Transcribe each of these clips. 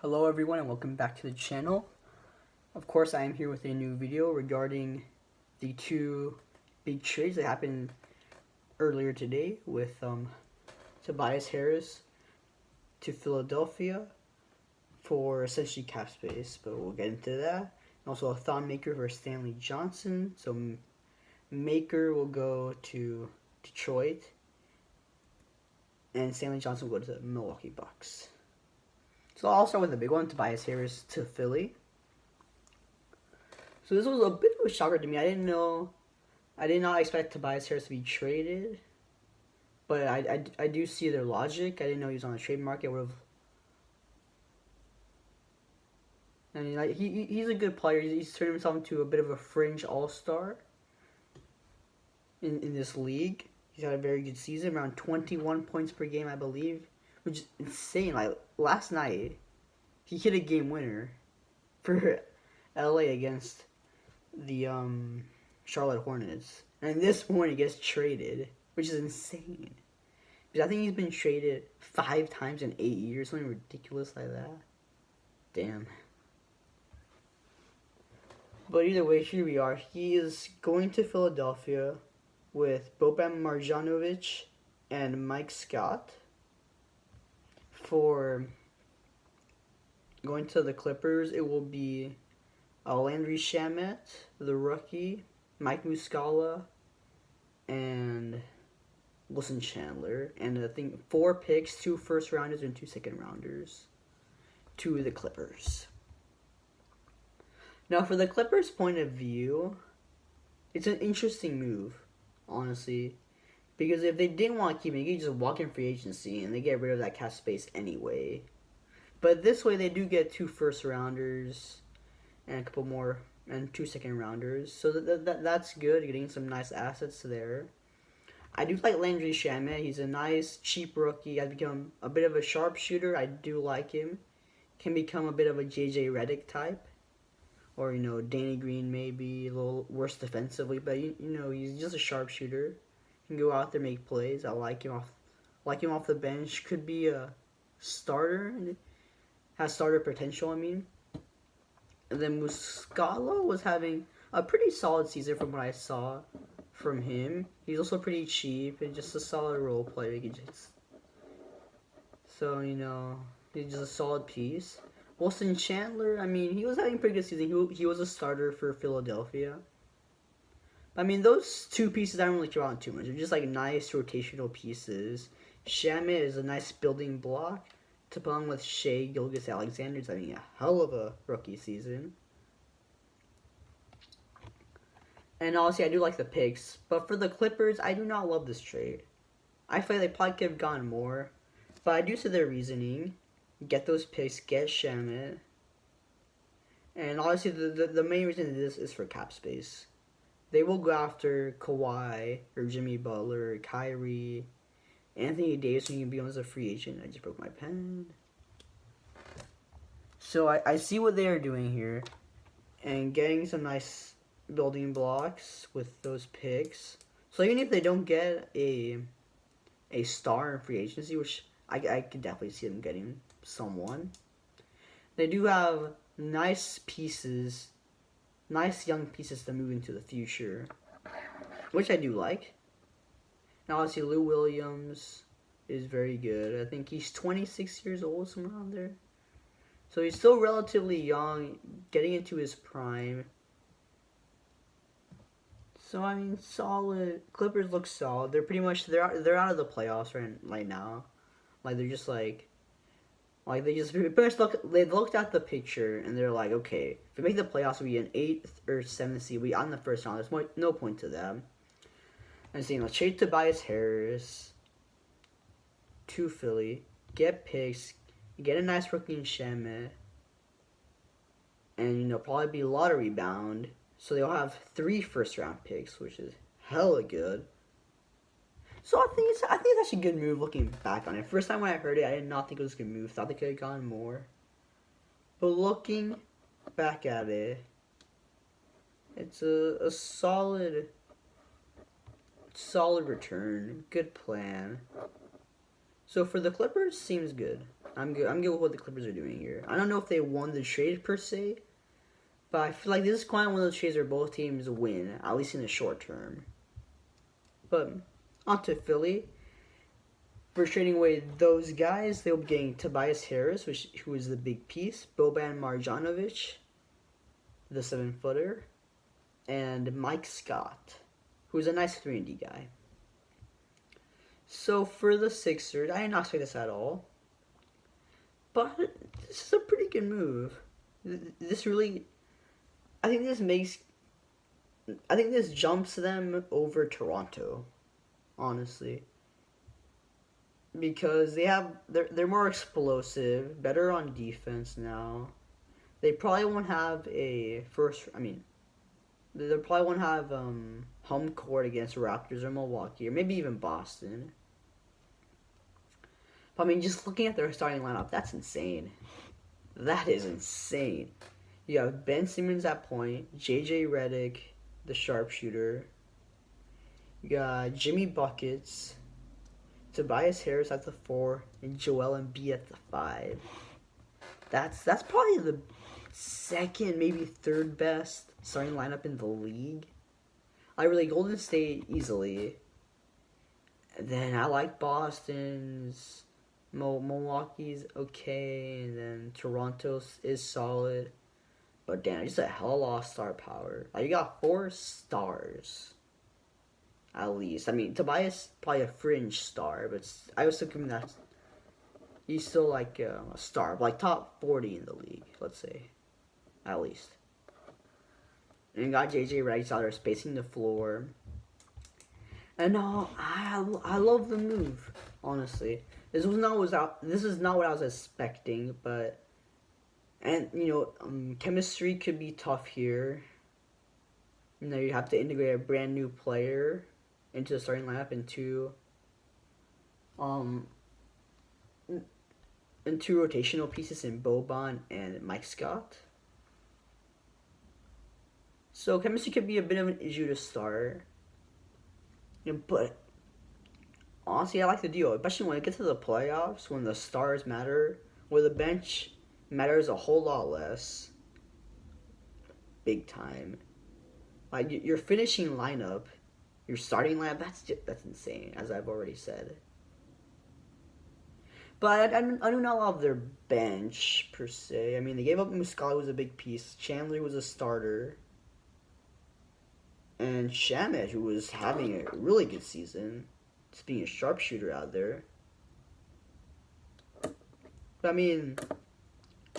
Hello everyone and welcome back to the channel. Of course I am here with a new video regarding the two big trades that happened earlier today with Tobias Harris to Philadelphia for essentially cap space, but we'll get into that. And also a Thon Maker for Stanley Johnson. So Maker will go to Detroit and Stanley Johnson will go to the Milwaukee Bucks. So I'll start with the big one, Tobias Harris to Philly. So this was a bit of a shocker to me. I did not expect Tobias Harris to be traded. But I do see their logic. I didn't know he was on the trade market. I mean, like, he's a good player. He's turned himself into a bit of a fringe all-star in this league. He's had a very good season, around 21 points per game, I believe, which is insane. Like, last night, he hit a game winner for LA against the Charlotte Hornets. And this morning he gets traded, which is insane. Because I think he's been traded 5 times in 8 years, something ridiculous like that. Damn. But either way, here we are. He is going to Philadelphia with Boban Marjanovic and Mike Scott. For going to the Clippers, it will be Landry Shamet, the rookie, Mike Muscala, and Wilson Chandler. And I think 4 picks, 2 first-rounders, and 2 second-rounders to the Clippers. Now, for the Clippers' point of view, it's an interesting move, honestly. Because if they didn't want to keep him, they could just walk in free agency and they get rid of that cap space anyway. But this way, they do get 2 first-rounders and a couple more, and 2 second-rounders. So that's good, getting some nice assets there. I do like Landry Shamet. He's a nice, cheap rookie. Has become a bit of a sharpshooter. I do like him. Can become a bit of a J.J. Redick type. Or, Danny Green maybe, a little worse defensively. But, he's just a sharpshooter. Can go out there, make plays. I like him off the bench. Could be a starter. And has starter potential, I mean. And then Muscala was having a pretty solid season from what I saw from him. He's also pretty cheap and just a solid role player. So, he's just a solid piece. Wilson Chandler, I mean, he was having a pretty good season. He was a starter for Philadelphia. I mean, those 2 pieces I don't really care about too much. They're just like nice rotational pieces. Shamet is a nice building block to put on with Shea Gilgeous-Alexander's having a hell of a rookie season. And honestly, I do like the picks. But for the Clippers, I do not love this trade. I feel like they probably could have gotten more. But I do see their reasoning. Get those picks, get Shamet. And honestly, the main reason of this is for cap space. They will go after Kawhi or Jimmy Butler or Kyrie. Anthony Davis can be on as a free agent. I just broke my pen. So I see what they are doing here. And getting some nice building blocks with those picks. So even if they don't get a star in free agency, which I could definitely see them getting someone. They do have nice pieces. Nice young pieces to move into the future, which I do like. Now, obviously, Lou Williams is very good. I think he's 26 years old, somewhere around there. So he's still relatively young, getting into his prime. So, I mean, solid. Clippers look solid. They're pretty much, they're out of the playoffs right now. Like, they're just like, they just pretty much looked at the picture, and they're like, okay, if we make the playoffs, we'll be an 8th or 7th seed. We'll be on the first round. There's no point to them. And so, trade Tobias Harris to Philly, get picks, get a nice rookie in Shamet, and, probably be lottery bound. So they'll have 3 first-round picks, which is hella good. So I think it's actually a good move looking back on it. First time when I heard it, I did not think it was a good move. Thought they could have gotten more. But looking back at it, it's a solid return. Good plan. So for the Clippers, seems good. I'm good. I'm good with what the Clippers are doing here. I don't know if they won the trade per se, but I feel like this is quite one of those trades where both teams win, at least in the short term. But on to Philly. For trading away those guys, they'll be getting Tobias Harris, who is the big piece, Boban Marjanovic, the 7-footer, and Mike Scott, who's a nice 3-and-D guy. So for the Sixers, I did not expect this at all. But this is a pretty good move. This really, I think this jumps them over Toronto, honestly. Because they're more explosive, better on defense now. They probably won't have they probably won't have home court against Raptors or Milwaukee or maybe even Boston. But I mean, just looking at their starting lineup, that's insane. That is insane. You have Ben Simmons at point, JJ Redick, the sharpshooter. You got Jimmy Buckets, Tobias Harris at the 4, and Joel Embiid at the 5. That's probably the second, maybe third best starting lineup in the league. I really Golden State easily. And then I like Boston's. Milwaukee's okay, and then Toronto's is solid. But damn, just a hell of a lot of star power. Like, you got 4 stars. At least. I mean, Tobias probably a fringe star, but I was thinking that he's still like a star, like top 40 in the league, let's say. At least. And you got JJ Redick out there spacing the floor. And I love the move, honestly. This is not what I was expecting, but chemistry could be tough here. You have to integrate a brand new player into the starting lineup and two rotational pieces in Boban and Mike Scott. So chemistry could be a bit of an issue to start. But honestly, I like the deal, especially when it gets to the playoffs, when the stars matter, where the bench matters a whole lot less. Big time. Like, your finishing lineup, your starting lineup, that's insane, as I've already said. But I do not love their bench, per se. I mean, they gave up Muscala, who was a big piece. Chandler was a starter. And Shamet, who was having a really good season. Just being a sharpshooter out there. But, I mean,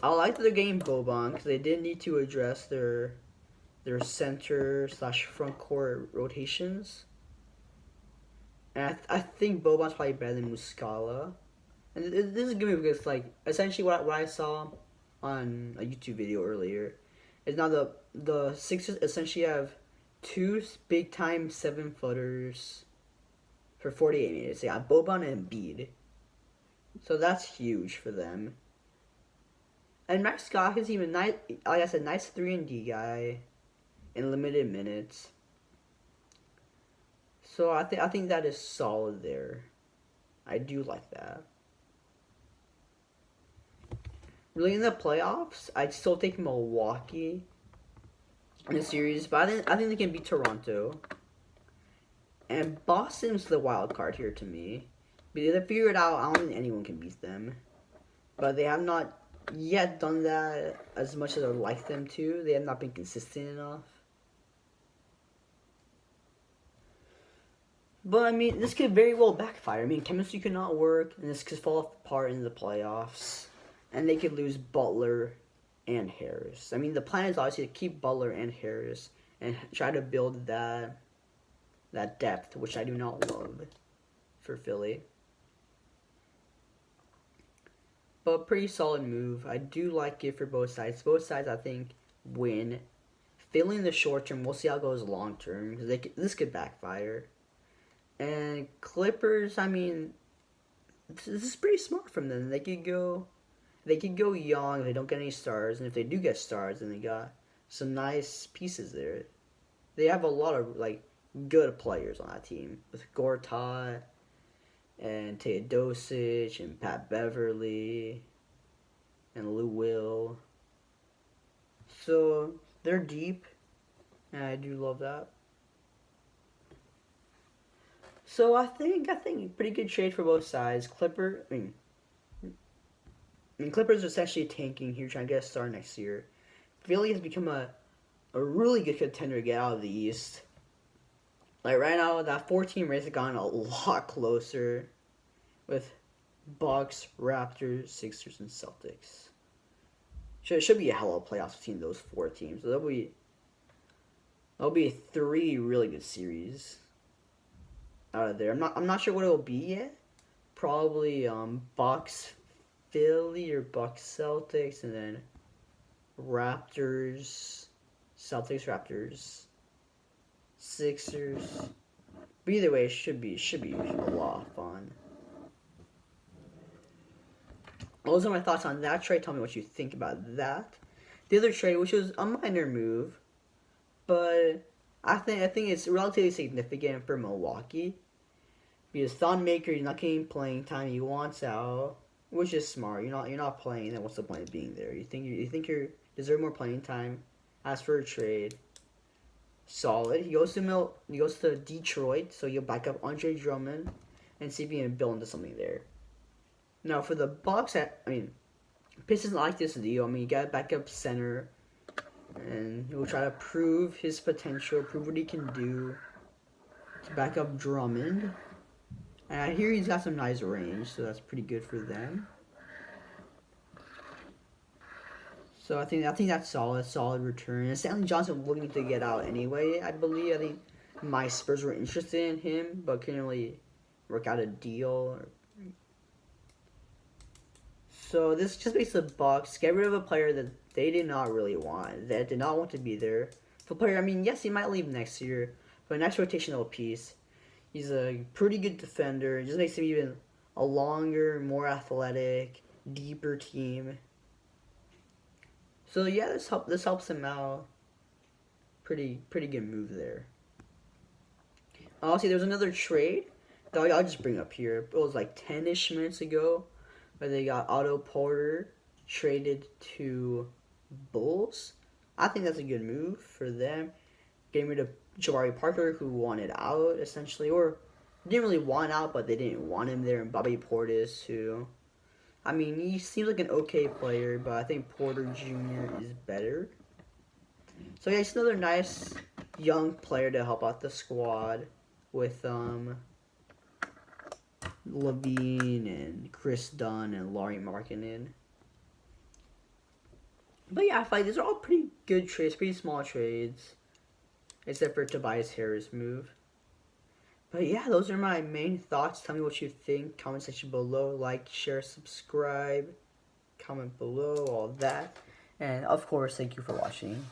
I like that they're getting Boban, because they did need to address their center/front court rotations. And I think Boban's probably better than Muscala. And this is good because, like, essentially what I saw on a YouTube video earlier is now the Sixers essentially have 2 big-time 7-footers for 48 minutes. They got Boban and Embiid. So that's huge for them. And Max Scott is even nice, like I said, nice 3-and-D guy in limited minutes. So I think that is solid there. I do like that. Really, in the playoffs, I'd still take Milwaukee in the series, but I think they can beat Toronto. And Boston's the wild card here to me. But they figure it out. I don't think anyone can beat them. But they have not yet done that as much as I would like them to. They have not been consistent enough. But, I mean, this could very well backfire. I mean, chemistry could not work, and this could fall apart in the playoffs. And they could lose Butler and Harris. I mean, the plan is obviously to keep Butler and Harris and try to build that depth, which I do not love for Philly. But pretty solid move. I do like it for both sides. Both sides, I think, win. Philly in the short term, we'll see how it goes long term, because this could backfire. And Clippers, I mean, this is pretty smart from them. They could go young if they don't get any stars, and if they do get stars, then they got some nice pieces there. They have a lot of, like, good players on that team with Gortat and Teodosic and Pat Beverly and Lou Will. So they're deep, and I do love that. So I think pretty good trade for both sides. Clippers are essentially tanking here, trying to get a star next year. Philly has become a really good contender to get out of the East. Like right now, that 14 race has gotten a lot closer with Bucks, Raptors, Sixers, and Celtics. Should be a hell of a playoffs between those 4 teams. So there'll be 3 really good series out of there. I'm not sure what it'll be yet. Probably Bucks, Philly, or Bucks, Celtics, and then Raptors, Celtics, Raptors, Sixers. But either way, it should be a lot of fun. Those are my thoughts on that trade. Tell me what you think about that. The other trade, which was a minor move, but I think it's relatively significant for Milwaukee because Thon Maker is not getting playing time. He wants out, which is smart. You're not playing. Then what's the point of being there? You think you deserve more playing time? Ask for a trade. Solid. He goes to Detroit, so you'll back up Andre Drummond and see if you can build into something there. Now for the Bucks, Pistons like this deal. You got a backup center, and he will try to prove his potential, prove what he can do to back up Drummond. And I hear he's got some nice range, so that's pretty good for them. So I think that's solid return. And Stanley Johnson looking to get out anyway, I believe. I think my Spurs were interested in him, but couldn't really work out a deal. So this just makes the Bucks get rid of a player that they did not really want, that did not want to be there. The player, yes, he might leave next year, but a nice rotational piece. He's a pretty good defender. It just makes him even a longer, more athletic, deeper team. So yeah, this helps him out. Pretty good move there. Also, there's another trade that I'll just bring up here. It was like 10-ish minutes ago, where they got Otto Porter traded to Bulls. I think that's a good move for them. Getting rid of Jabari Parker, who wanted out essentially, or didn't really want out, but they didn't want him there. And Bobby Portis, who, he seems like an okay player, but I think Porter Jr. is better. So yeah, it's another nice young player to help out the squad with Levine and Chris Dunn and Lauri Markkanen. But yeah, I feel like these are all pretty good trades, pretty small trades, except for Tobias Harris' move. But yeah, those are my main thoughts. Tell me what you think. Comment section below. Like, share, subscribe. Comment below, all that. And of course, thank you for watching.